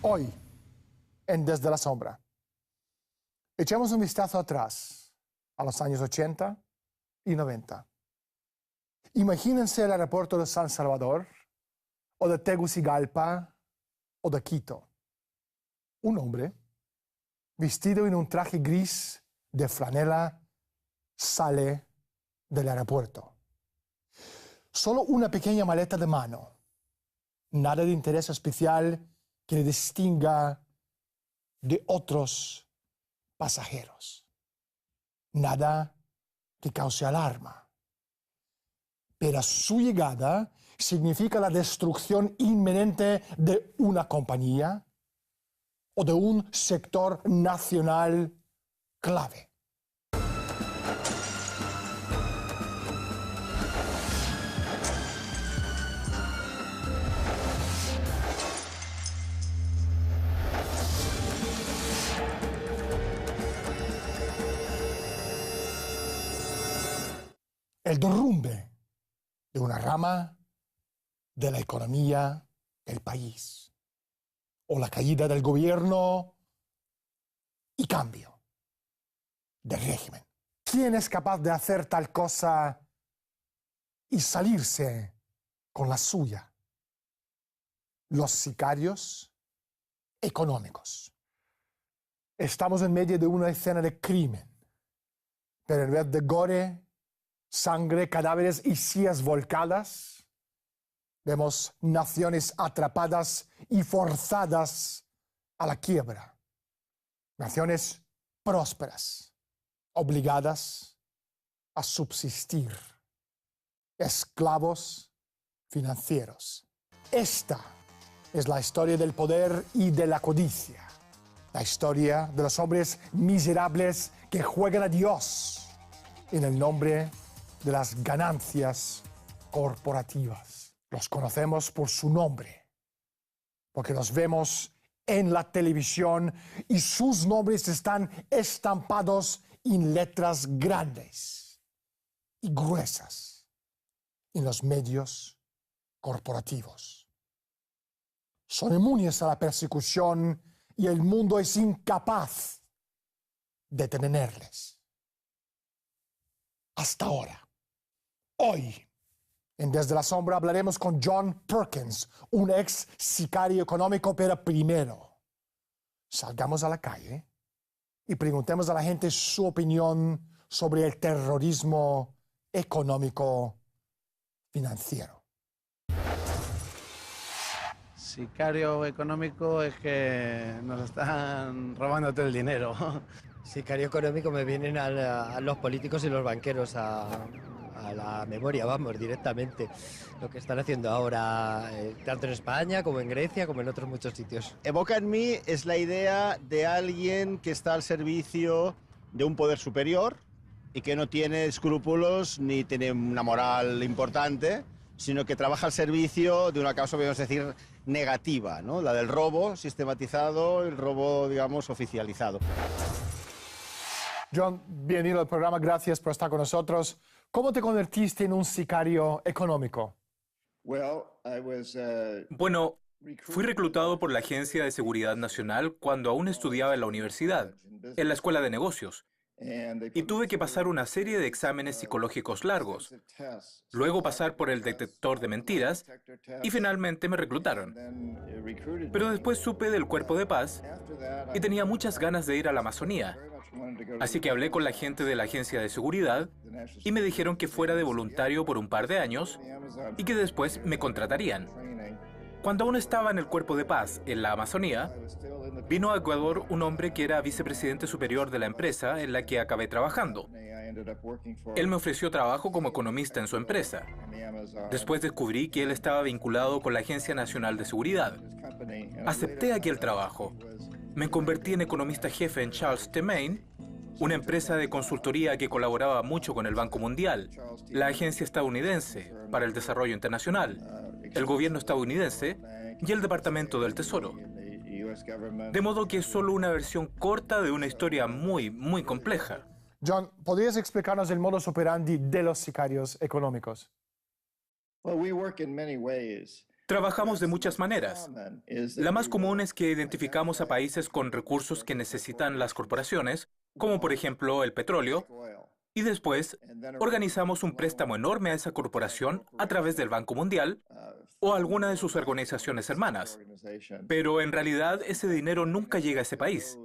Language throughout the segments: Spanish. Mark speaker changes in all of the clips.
Speaker 1: Hoy, en Desde la Sombra, echemos un vistazo atrás a los años 80 y 90. Imagínense el aeropuerto de San Salvador, o de Tegucigalpa, o de Quito. Un hombre, vestido en un traje gris de franela, sale del aeropuerto. Solo una pequeña maleta de mano. Nada de interés especial que le distinga de otros pasajeros. Nada que cause alarma. Pero su llegada significa la destrucción inminente de una compañía o de un sector nacional clave. El derrumbe de una rama de la economía del país, o la caída del gobierno y cambio de régimen. ¿Quién es capaz de hacer tal cosa y salirse con la suya? Los sicarios económicos. Estamos en medio de una escena de crimen, pero en vez de gore, sangre, cadáveres y sillas volcadas, vemos naciones atrapadas y forzadas a la quiebra. Naciones prósperas, obligadas a subsistir. Esclavos financieros. Esta es la historia del poder y de la codicia. La historia de los hombres miserables que juegan a Dios en el nombre de las ganancias corporativas. Los conocemos por su nombre, porque los vemos en la televisión y sus nombres están estampados en letras grandes y gruesas en los medios corporativos. Son inmunes a la persecución y el mundo es incapaz de detenerles. Hasta ahora. Hoy, en Desde la Sombra, hablaremos con John Perkins, un ex sicario económico, pero primero, salgamos a la calle y preguntemos a la gente su opinión sobre el terrorismo económico financiero.
Speaker 2: Sicario económico es que nos están robando todo el dinero.
Speaker 3: Sicario económico me vienen a los políticos y los banqueros a la memoria, vamos, directamente. Lo que están haciendo ahora, tanto en España como en Grecia, como en otros muchos sitios.
Speaker 4: Evoca en mí es la idea de alguien que está al servicio de un poder superior y que no tiene escrúpulos ni tiene una moral importante, sino que trabaja al servicio de una causa, podemos decir, negativa, ¿no? La del robo sistematizado, el robo, digamos, oficializado.
Speaker 1: John, bienvenido al programa, gracias por estar con nosotros. ¿Cómo te convertiste en un sicario económico?
Speaker 5: Bueno, fui reclutado por la Agencia de Seguridad Nacional cuando aún estudiaba en la universidad, en la Escuela de Negocios, y tuve que pasar una serie de exámenes psicológicos largos, luego pasar por el detector de mentiras y finalmente me reclutaron. Pero después supe del Cuerpo de Paz y tenía muchas ganas de ir a la Amazonía, así que hablé con la gente de la Agencia de Seguridad y me dijeron que fuera de voluntario por un par de años y que después me contratarían. Cuando aún estaba en el Cuerpo de Paz, en la Amazonía, vino a Ecuador un hombre que era vicepresidente superior de la empresa en la que acabé trabajando. Él me ofreció trabajo como economista en su empresa. Después descubrí que él estaba vinculado con la Agencia Nacional de Seguridad. Acepté aquel trabajo. Me convertí en economista jefe en Charles T. Main, una empresa de consultoría que colaboraba mucho con el Banco Mundial, la Agencia Estadounidense para el Desarrollo Internacional, el gobierno estadounidense y el Departamento del Tesoro. De modo que es solo una versión corta de una historia muy, muy compleja.
Speaker 1: John, ¿podrías explicarnos el modus operandi de los sicarios económicos?
Speaker 5: Trabajamos de muchas maneras. La más común es que identificamos a países con recursos que necesitan las corporaciones, como por ejemplo el petróleo, y después organizamos un préstamo enorme a esa corporación a través del Banco Mundial o alguna de sus organizaciones hermanas. Pero en realidad ese dinero nunca llega a ese país.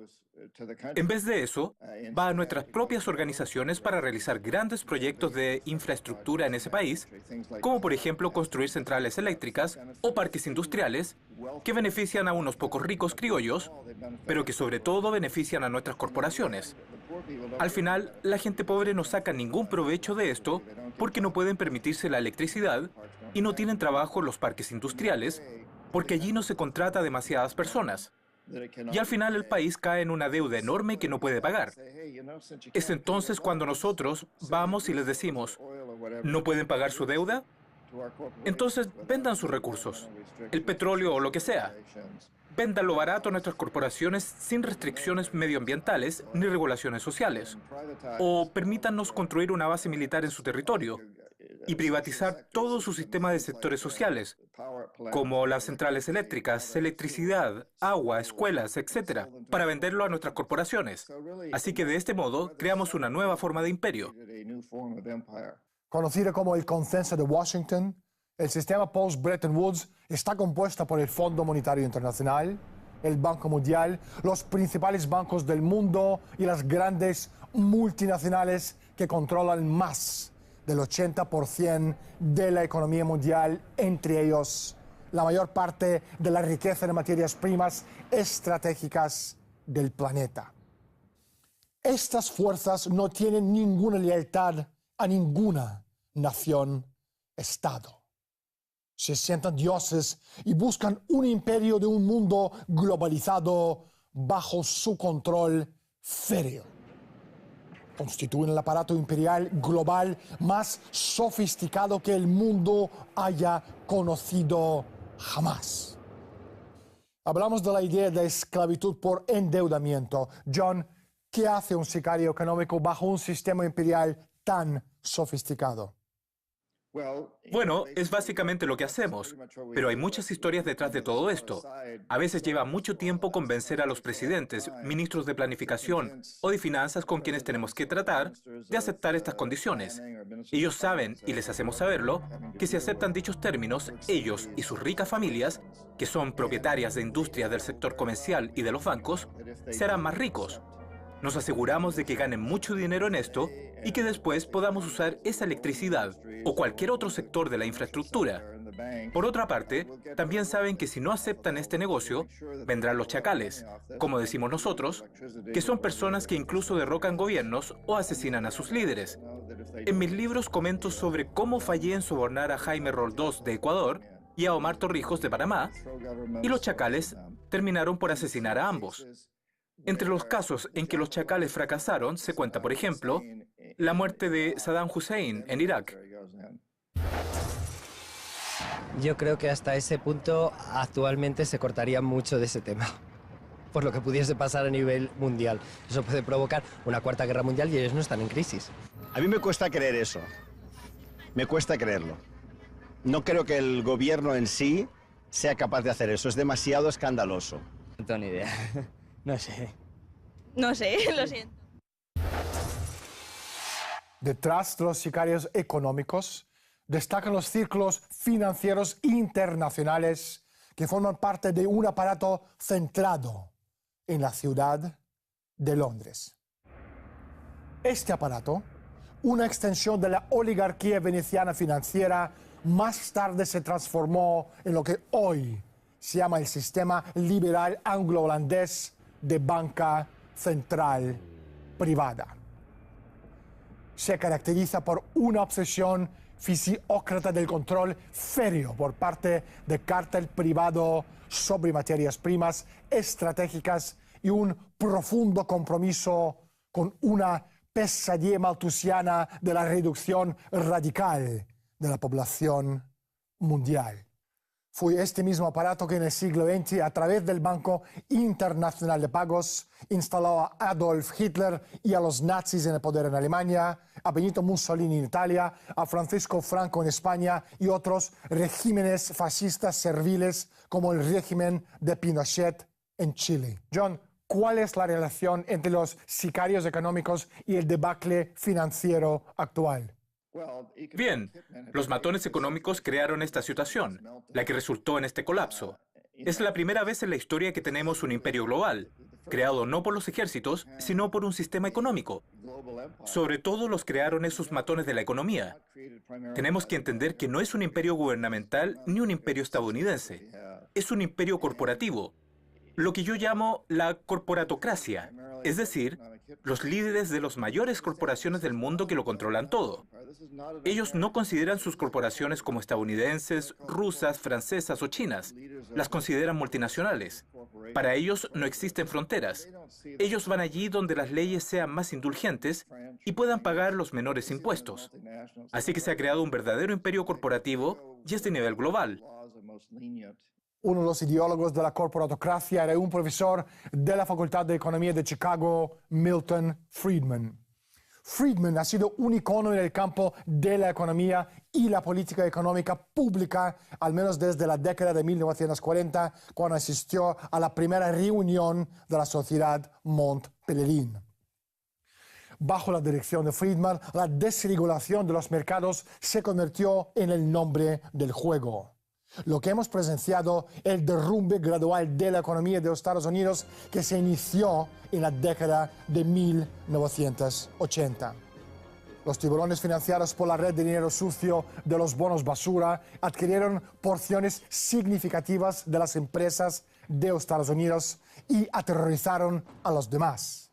Speaker 5: En vez de eso, va a nuestras propias organizaciones para realizar grandes proyectos de infraestructura en ese país, como por ejemplo construir centrales eléctricas o parques industriales que benefician a unos pocos ricos criollos, pero que sobre todo benefician a nuestras corporaciones. Al final, la gente pobre no saca ningún provecho de esto porque no pueden permitirse la electricidad y no tienen trabajo en los parques industriales porque allí no se contrata a demasiadas personas. Y al final el país cae en una deuda enorme que no puede pagar. Es entonces cuando nosotros vamos y les decimos, ¿no pueden pagar su deuda? Entonces vendan sus recursos, el petróleo o lo que sea. Véndanlo barato a nuestras corporaciones sin restricciones medioambientales ni regulaciones sociales. O permítannos construir una base militar en su territorio y privatizar todo su sistema de sectores sociales, como las centrales eléctricas, electricidad, agua, escuelas, etc., para venderlo a nuestras corporaciones. Así que de este modo creamos una nueva forma de imperio.
Speaker 1: Conocido como el Consenso de Washington, el sistema post-Bretton Woods está compuesto por el Fondo Monetario Internacional, el Banco Mundial, los principales bancos del mundo y las grandes multinacionales que controlan más del 80% de la economía mundial, entre ellos la mayor parte de la riqueza de materias primas estratégicas del planeta. Estas fuerzas no tienen ninguna lealtad a ninguna nación-estado. Se sientan dioses y buscan un imperio de un mundo globalizado bajo su control férreo. Constituyen el aparato imperial global más sofisticado que el mundo haya conocido jamás. Hablamos de la idea de esclavitud por endeudamiento. John, ¿qué hace un sicario económico bajo un sistema imperial tan sofisticado?
Speaker 5: Bueno, es básicamente lo que hacemos, pero hay muchas historias detrás de todo esto. A veces lleva mucho tiempo convencer a los presidentes, ministros de planificación o de finanzas con quienes tenemos que tratar de aceptar estas condiciones. Ellos saben, y les hacemos saberlo, que si aceptan dichos términos, ellos y sus ricas familias, que son propietarias de industrias del sector comercial y de los bancos, serán más ricos. Nos aseguramos de que ganen mucho dinero en esto y que después podamos usar esa electricidad o cualquier otro sector de la infraestructura. Por otra parte, también saben que si no aceptan este negocio, vendrán los chacales, como decimos nosotros, que son personas que incluso derrocan gobiernos o asesinan a sus líderes. En mis libros comento sobre cómo fallé en sobornar a Jaime Roldós de Ecuador y a Omar Torrijos de Panamá, y los chacales terminaron por asesinar a ambos. Entre los casos en que los chacales fracasaron se cuenta, por ejemplo, la muerte de Saddam Hussein en Irak.
Speaker 3: Yo creo que hasta ese punto actualmente se cortaría mucho de ese tema, por lo que pudiese pasar a nivel mundial. Eso puede provocar una cuarta guerra mundial y ellos no están en crisis.
Speaker 4: A mí me cuesta creer eso. Me cuesta creerlo. No creo que el gobierno en sí sea capaz de hacer eso. Es demasiado escandaloso.
Speaker 6: No tengo ni idea. No sé.
Speaker 7: No sé, lo siento.
Speaker 1: Detrás de los sicarios económicos destacan los círculos financieros internacionales que forman parte de un aparato centrado en la ciudad de Londres. Este aparato, una extensión de la oligarquía veneciana financiera, más tarde se transformó en lo que hoy se llama el sistema liberal anglo-holandés de banca central privada. Se caracteriza por una obsesión fisiócrata del control férreo por parte del cártel privado sobre materias primas estratégicas y un profundo compromiso con una pesadilla malthusiana de la reducción radical de la población mundial. Fue este mismo aparato que en el siglo XX, a través del Banco Internacional de Pagos, instaló a Adolf Hitler y a los nazis en el poder en Alemania, a Benito Mussolini en Italia, a Francisco Franco en España y otros regímenes fascistas serviles como el régimen de Pinochet en Chile. John, ¿cuál es la relación entre los sicarios económicos y el debacle financiero actual?
Speaker 5: Bien, los matones económicos crearon esta situación, la que resultó en este colapso. Es la primera vez en la historia que tenemos un imperio global, creado no por los ejércitos, sino por un sistema económico. Sobre todo los crearon esos matones de la economía. Tenemos que entender que no es un imperio gubernamental ni un imperio estadounidense. Es un imperio corporativo, lo que yo llamo la corporatocracia, es decir, los líderes de las mayores corporaciones del mundo que lo controlan todo. Ellos no consideran sus corporaciones como estadounidenses, rusas, francesas o chinas. Las consideran multinacionales. Para ellos no existen fronteras. Ellos van allí donde las leyes sean más indulgentes y puedan pagar los menores impuestos. Así que se ha creado un verdadero imperio corporativo y es de nivel global.
Speaker 1: Uno de los ideólogos de la corporatocracia era un profesor de la Facultad de Economía de Chicago, Milton Friedman. Friedman ha sido un icono en el campo de la economía y la política económica pública, al menos desde la década de 1940, cuando asistió a la primera reunión de la Sociedad Mont Pelerin. Bajo la dirección de Friedman, la desregulación de los mercados se convirtió en el nombre del juego. Lo que hemos presenciado, el derrumbe gradual de la economía de los Estados Unidos que se inició en la década de 1980. Los tiburones financiados por la red de dinero sucio de los bonos basura adquirieron porciones significativas de las empresas de los Estados Unidos y aterrorizaron a los demás.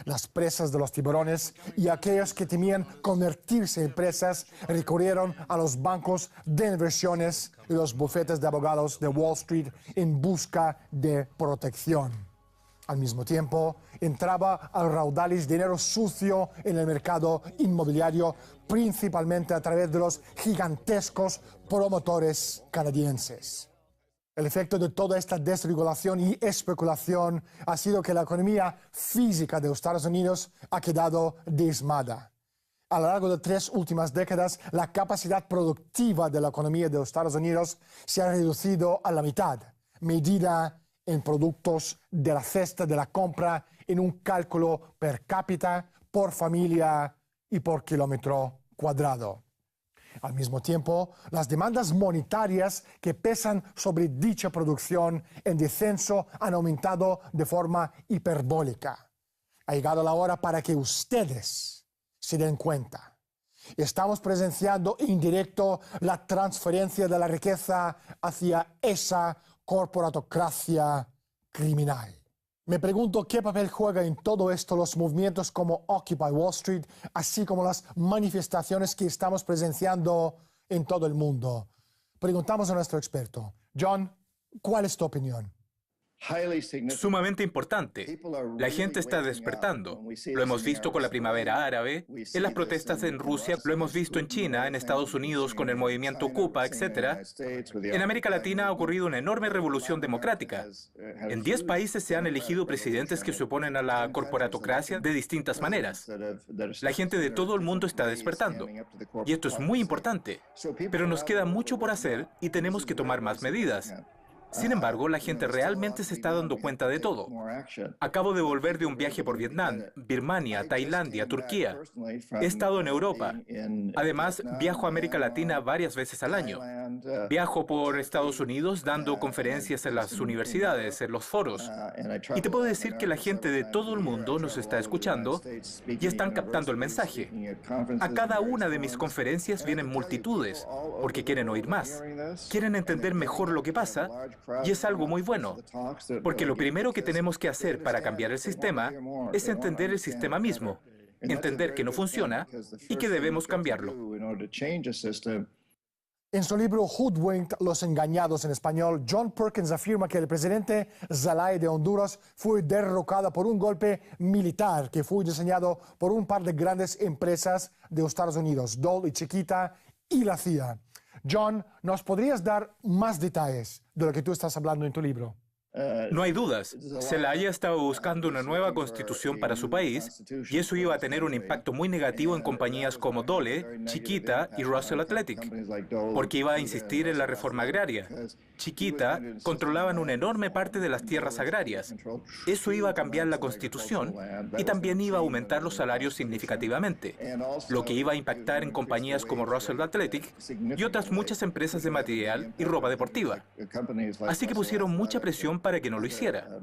Speaker 1: Las presas de los tiburones y aquellos que temían convertirse en presas recurrieron a los bancos de inversiones y los bufetes de abogados de Wall Street en busca de protección. Al mismo tiempo, entraba al raudales dinero sucio en el mercado inmobiliario, principalmente a través de los gigantescos promotores canadienses. El efecto de toda esta desregulación y especulación ha sido que la economía física de los Estados Unidos ha quedado diezmada. A lo largo de 3 últimas décadas, la capacidad productiva de la economía de los Estados Unidos se ha reducido a la mitad, medida en productos de la cesta de la compra en un cálculo per cápita, por familia y por kilómetro cuadrado. Al mismo tiempo, las demandas monetarias que pesan sobre dicha producción en descenso han aumentado de forma hiperbólica. Ha llegado la hora para que ustedes se den cuenta. Estamos presenciando en directo la transferencia de la riqueza hacia esa corporatocracia criminal. Me pregunto qué papel juega en todo esto los movimientos como Occupy Wall Street, así como las manifestaciones que estamos presenciando en todo el mundo. Preguntamos a nuestro experto. John, ¿cuál es tu opinión?
Speaker 5: Sumamente importante. La gente está despertando. Lo hemos visto con la primavera árabe, en las protestas en Rusia, lo hemos visto en China, en Estados Unidos con el movimiento Ocupa, etc. En América Latina ha ocurrido una enorme revolución democrática. En 10 países se han elegido presidentes que se oponen a la corporatocracia de distintas maneras. La gente de todo el mundo está despertando. Y esto es muy importante. Pero nos queda mucho por hacer y tenemos que tomar más medidas. Sin embargo, la gente realmente se está dando cuenta de todo. Acabo de volver de un viaje por Vietnam, Birmania, Tailandia, Turquía. He estado en Europa. Además, viajo a América Latina varias veces al año. Viajo por Estados Unidos dando conferencias en las universidades, en los foros. Y te puedo decir que la gente de todo el mundo nos está escuchando y están captando el mensaje. A cada una de mis conferencias vienen multitudes porque quieren oír más. Quieren entender mejor lo que pasa. Y es algo muy bueno, porque lo primero que tenemos que hacer para cambiar el sistema es entender el sistema mismo, entender que no funciona y que debemos cambiarlo.
Speaker 1: En su libro Hoodwinked, Los Engañados en español, John Perkins afirma que el presidente Zelaya de Honduras fue derrocado por un golpe militar que fue diseñado por un par de grandes empresas de Estados Unidos, Dole y Chiquita, y la CIA. John, ¿nos podrías dar más detalles de lo que tú estás hablando en tu libro?
Speaker 5: No hay dudas. Zelaya estaba buscando una nueva constitución para su país y eso iba a tener un impacto muy negativo en compañías como Dole, Chiquita y Russell Athletic, porque iba a insistir en la reforma agraria. Chiquita controlaban una enorme parte de las tierras agrarias. Eso iba a cambiar la constitución y también iba a aumentar los salarios significativamente, lo que iba a impactar en compañías como Russell Athletic y otras muchas empresas de material y ropa deportiva. Así que pusieron mucha presión para que no lo hiciera,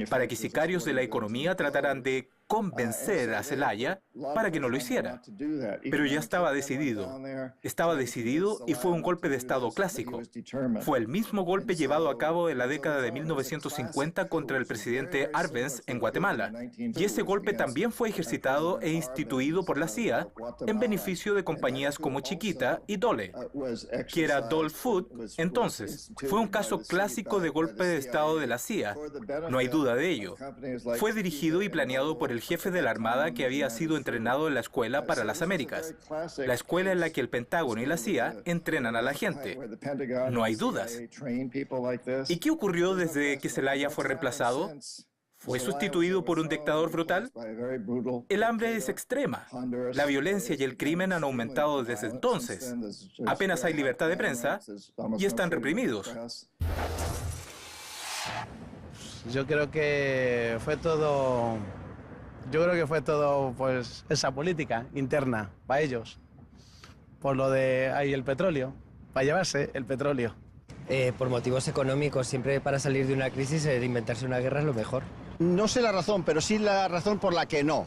Speaker 5: para que sicarios de la economía trataran de convencer a Zelaya para que no lo hiciera. Pero ya estaba decidido. Estaba decidido y fue un golpe de Estado clásico. Fue el mismo golpe llevado a cabo en la década de 1950 contra el presidente Arbenz en Guatemala. Y ese golpe también fue ejercitado e instituido por la CIA en beneficio de compañías como Chiquita y Dole, que era Dole Food. Entonces, fue un caso clásico de golpe de Estado de la CIA. No hay duda de ello. Fue dirigido y planeado por el jefe de la Armada que había sido entrenado en la Escuela para las Américas, la escuela en la que el Pentágono y la CIA entrenan a la gente. No hay dudas. ¿Y qué ocurrió desde que Zelaya fue reemplazado? ¿Fue sustituido por un dictador brutal? El hambre es extrema. La violencia y el crimen han aumentado desde entonces. Apenas hay libertad de prensa y están reprimidos.
Speaker 2: Yo creo que fue todo pues esa política interna para ellos, por lo de ahí el petróleo, para llevarse el petróleo.
Speaker 3: Por motivos económicos, siempre para salir de una crisis, inventarse una guerra es lo mejor.
Speaker 4: No sé la razón, pero sí la razón por la que no.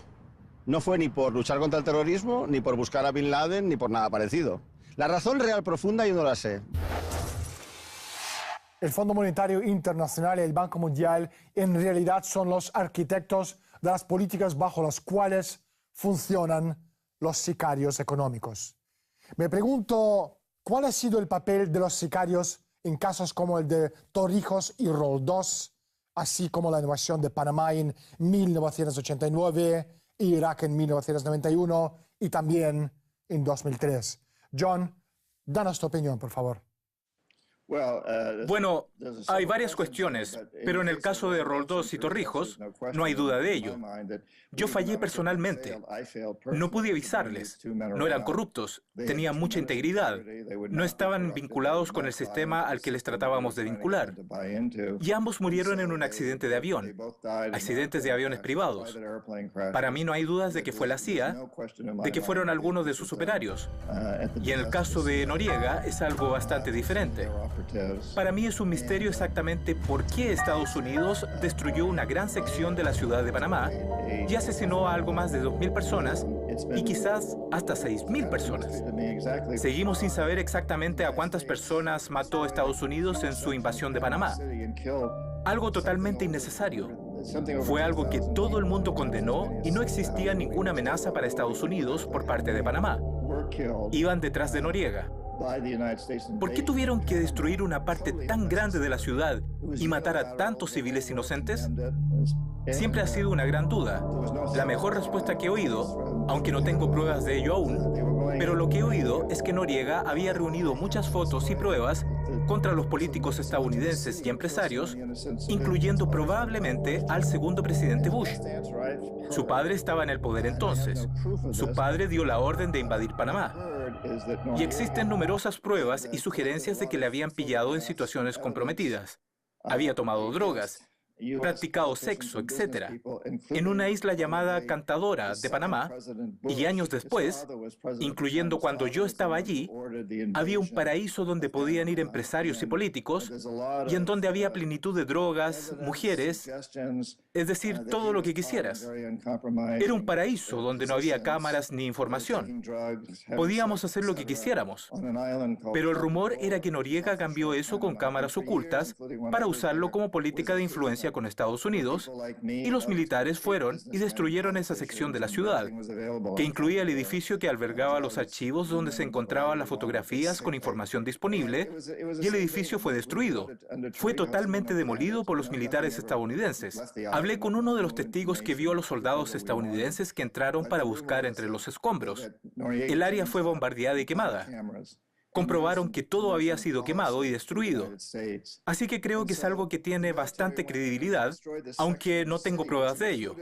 Speaker 4: No fue ni por luchar contra el terrorismo, ni por buscar a Bin Laden, ni por nada parecido. La razón real profunda yo no la sé.
Speaker 1: El Fondo Monetario Internacional y el Banco Mundial en realidad son los arquitectos de las políticas bajo las cuales funcionan los sicarios económicos. Me pregunto, ¿cuál ha sido el papel de los sicarios en casos como el de Torrijos y Roldós, así como la invasión de Panamá en 1989, Irak en 1991 y también en 2003? John, danos tu opinión, por favor.
Speaker 5: Bueno, hay varias cuestiones, pero en el caso de Roldós y Torrijos, no hay duda de ello. Yo fallé personalmente. No pude avisarles. No eran corruptos, tenían mucha integridad. No estaban vinculados con el sistema al que les tratábamos de vincular. Y ambos murieron en un accidente de avión, accidentes de aviones privados. Para mí no hay dudas de que fue la CIA, de que fueron algunos de sus operarios. Y en el caso de Noriega es algo bastante diferente. Para mí es un misterio exactamente por qué Estados Unidos destruyó una gran sección de la ciudad de Panamá y asesinó a algo más de 2.000 personas y quizás hasta 6.000 personas. Seguimos sin saber exactamente a cuántas personas mató Estados Unidos en su invasión de Panamá. Algo totalmente innecesario. Fue algo que todo el mundo condenó y no existía ninguna amenaza para Estados Unidos por parte de Panamá. Iban detrás de Noriega. ¿Por qué tuvieron que destruir una parte tan grande de la ciudad y matar a tantos civiles inocentes? Siempre ha sido una gran duda. La mejor respuesta que he oído, aunque no tengo pruebas de ello aún, pero lo que he oído es que Noriega había reunido muchas fotos y pruebas contra los políticos estadounidenses y empresarios, incluyendo probablemente al segundo presidente Bush. Su padre estaba en el poder entonces. Su padre dio la orden de invadir Panamá. Y existen numerosas pruebas y sugerencias de que le habían pillado en situaciones comprometidas. Había tomado drogas, practicado sexo, etc. en una isla llamada Cantadora de Panamá, y años después, incluyendo cuando yo estaba allí, había un paraíso donde podían ir empresarios y políticos y en donde había plenitud de drogas, mujeres, es decir, todo lo que quisieras. Era un paraíso donde no había cámaras ni información. Podíamos hacer lo que quisiéramos. Pero el rumor era que Noriega cambió eso con cámaras ocultas para usarlo como política de influencia con Estados Unidos, y los militares fueron y destruyeron esa sección de la ciudad, que incluía el edificio que albergaba los archivos donde se encontraban las fotografías con información disponible, y el edificio fue destruido. Fue totalmente demolido por los militares estadounidenses. Hablé con uno de los testigos que vio a los soldados estadounidenses que entraron para buscar entre los escombros. El área fue bombardeada y quemada. Comprobaron que todo había sido quemado y destruido. Así que creo que es algo que tiene bastante credibilidad, aunque no tengo pruebas de ello.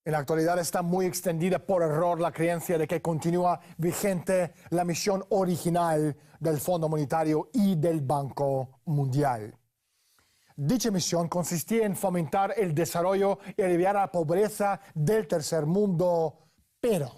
Speaker 1: En la actualidad está muy extendida por error la creencia de que continúa vigente la misión original del Fondo Monetario y del Banco Mundial. Dicha misión consistía en fomentar el desarrollo y aliviar la pobreza del tercer mundo, pero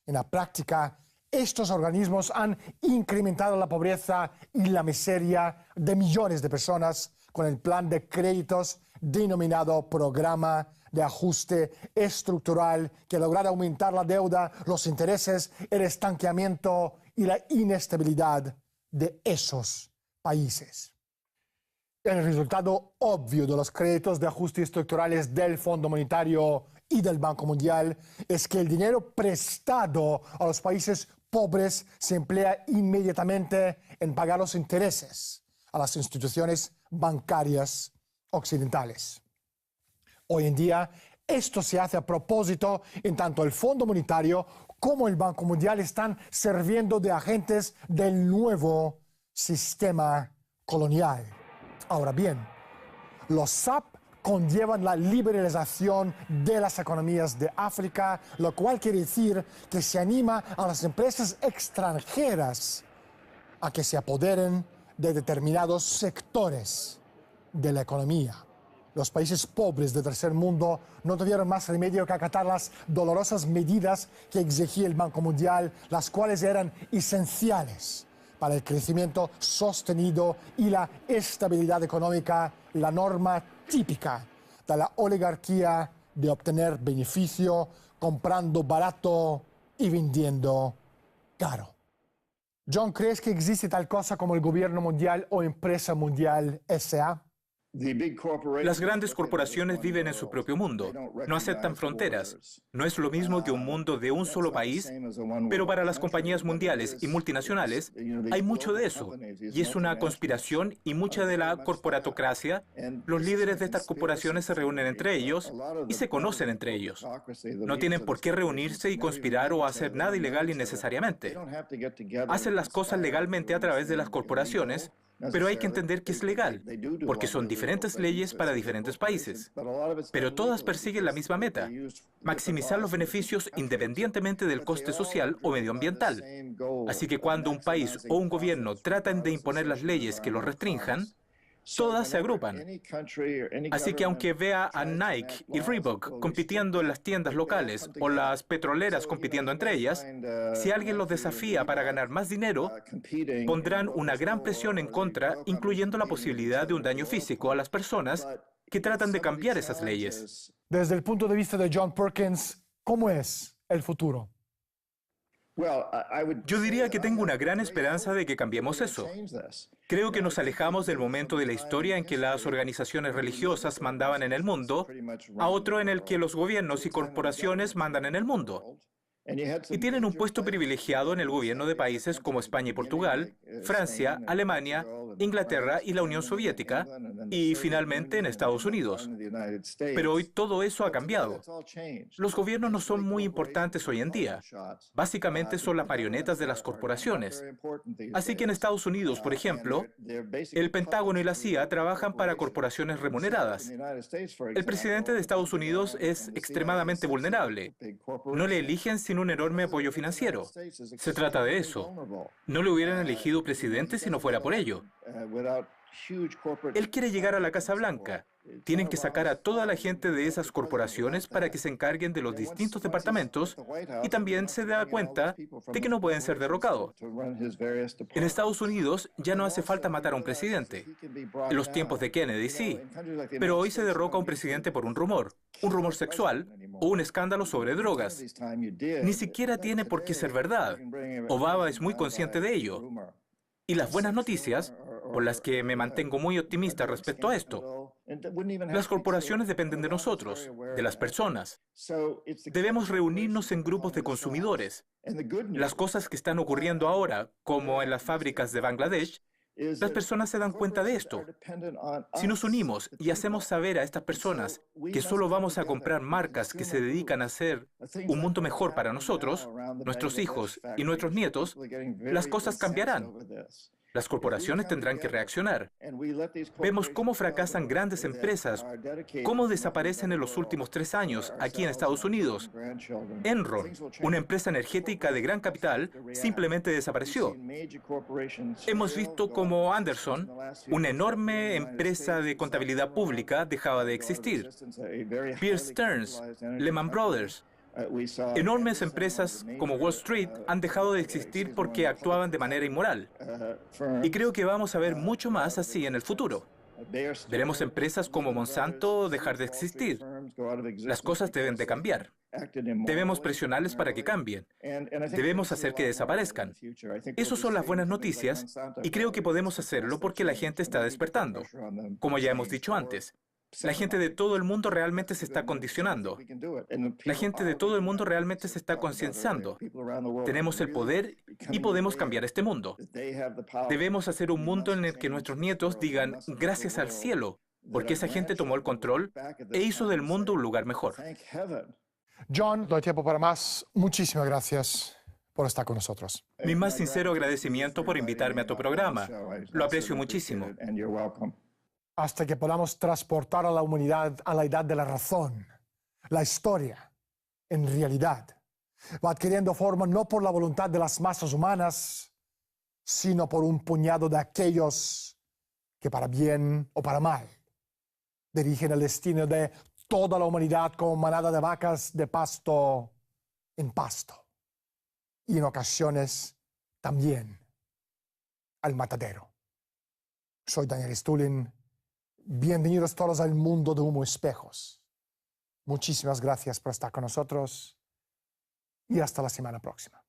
Speaker 1: en la práctica estos organismos han incrementado la pobreza y la miseria de millones de personas con el plan de créditos denominado Programa de Ajuste Estructural, que logra aumentar la deuda, los intereses, el estancamiento y la inestabilidad de esos países. El resultado obvio de los créditos de ajuste estructurales del Fondo Monetario y del Banco Mundial es que el dinero prestado a los países pobres se emplea inmediatamente en pagar los intereses a las instituciones bancarias occidentales. Hoy en día, esto se hace a propósito, en tanto el Fondo Monetario como el Banco Mundial están sirviendo de agentes del nuevo sistema colonial. Ahora bien, los SAP conllevan la liberalización de las economías de África, lo cual quiere decir que se anima a las empresas extranjeras a que se apoderen de determinados sectores de la economía. Los países pobres del tercer mundo no tuvieron más remedio que acatar las dolorosas medidas que exigía el Banco Mundial, las cuales eran esenciales para el crecimiento sostenido y la estabilidad económica, la norma típica de la oligarquía de obtener beneficio comprando barato y vendiendo caro. John, ¿crees que existe tal cosa como el gobierno mundial o empresa mundial S.A.?
Speaker 5: Las grandes corporaciones viven en su propio mundo, no aceptan fronteras. No es lo mismo que un mundo de un solo país, pero para las compañías mundiales y multinacionales hay mucho de eso. Y es una conspiración y mucha de la corporatocracia. Los líderes de estas corporaciones se reúnen entre ellos y se conocen entre ellos. No tienen por qué reunirse y conspirar o hacer nada ilegal innecesariamente. Hacen las cosas legalmente a través de las corporaciones, pero hay que entender que es legal, porque son diferentes leyes para diferentes países. Pero todas persiguen la misma meta: maximizar los beneficios independientemente del coste social o medioambiental. Así que cuando un país o un gobierno tratan de imponer las leyes que los restrinjan, todas se agrupan. Así que aunque vea a Nike y Reebok compitiendo en las tiendas locales o las petroleras compitiendo entre ellas, si alguien los desafía para ganar más dinero, pondrán una gran presión en contra, incluyendo la posibilidad de un daño físico a las personas que tratan de cambiar esas leyes.
Speaker 1: Desde el punto de vista de John Perkins, ¿cómo es el futuro?
Speaker 5: Yo diría que tengo una gran esperanza de que cambiemos eso. Creo que nos alejamos del momento de la historia en que las organizaciones religiosas mandaban en el mundo a otro en el que los gobiernos y corporaciones mandan en el mundo. Y tienen un puesto privilegiado en el gobierno de países como España y Portugal, Francia, Alemania, Inglaterra y la Unión Soviética, y finalmente en Estados Unidos. Pero hoy todo eso ha cambiado. Los gobiernos no son muy importantes hoy en día. Básicamente son las marionetas de las corporaciones. Así que en Estados Unidos, por ejemplo, el Pentágono y la CIA trabajan para corporaciones remuneradas. El presidente de Estados Unidos es extremadamente vulnerable. No le eligen sin un enorme apoyo financiero. Se trata de eso. No le hubieran elegido presidente si no fuera por ello. Él quiere llegar a la Casa Blanca. Tienen que sacar a toda la gente de esas corporaciones para que se encarguen de los distintos departamentos, y también se da cuenta de que no pueden ser derrocados. En Estados Unidos ya no hace falta matar a un presidente. En los tiempos de Kennedy sí, pero hoy se derroca a un presidente por un rumor sexual o un escándalo sobre drogas. Ni siquiera tiene por qué ser verdad. Obama es muy consciente de ello. Y las buenas noticias, por las que me mantengo muy optimista respecto a esto: las corporaciones dependen de nosotros, de las personas. Debemos reunirnos en grupos de consumidores. Las cosas que están ocurriendo ahora, como en las fábricas de Bangladesh, Las personas se dan cuenta de esto. Si nos unimos y hacemos saber a estas personas que solo vamos a comprar marcas que se dedican a hacer un mundo mejor para nosotros, nuestros hijos y nuestros nietos, las cosas cambiarán. Las corporaciones tendrán que reaccionar. Vemos cómo fracasan grandes empresas, cómo desaparecen en los últimos 3 años aquí en Estados Unidos. Enron, una empresa energética de gran capital, simplemente desapareció. Hemos visto cómo Anderson, una enorme empresa de contabilidad pública, dejaba de existir. Bear Stearns, Lehman Brothers, enormes empresas como Wall Street han dejado de existir porque actuaban de manera inmoral. Y creo que vamos a ver mucho más así en el futuro. Veremos empresas como Monsanto dejar de existir. Las cosas deben de cambiar. Debemos presionarles para que cambien. Debemos hacer que desaparezcan. Esas son las buenas noticias y creo que podemos hacerlo porque la gente está despertando. Como ya hemos dicho antes, la gente de todo el mundo realmente se está condicionando. La gente de todo el mundo realmente se está concienciando. Tenemos el poder y podemos cambiar este mundo. Debemos hacer un mundo en el que nuestros nietos digan gracias al cielo, porque esa gente tomó el control e hizo del mundo un lugar mejor.
Speaker 1: John, no hay tiempo para más. Muchísimas gracias por estar con nosotros.
Speaker 5: Mi más sincero agradecimiento por invitarme a tu programa. Lo aprecio muchísimo.
Speaker 1: Hasta que podamos transportar a la humanidad a la edad de la razón, la historia, en realidad, va adquiriendo forma no por la voluntad de las masas humanas, sino por un puñado de aquellos que para bien o para mal dirigen el destino de toda la humanidad como manada de vacas de pasto en pasto. Y en ocasiones también al matadero. Soy Daniel Stulin. Bienvenidos todos al mundo de Humo Espejos. Muchísimas gracias por estar con nosotros y hasta la semana próxima.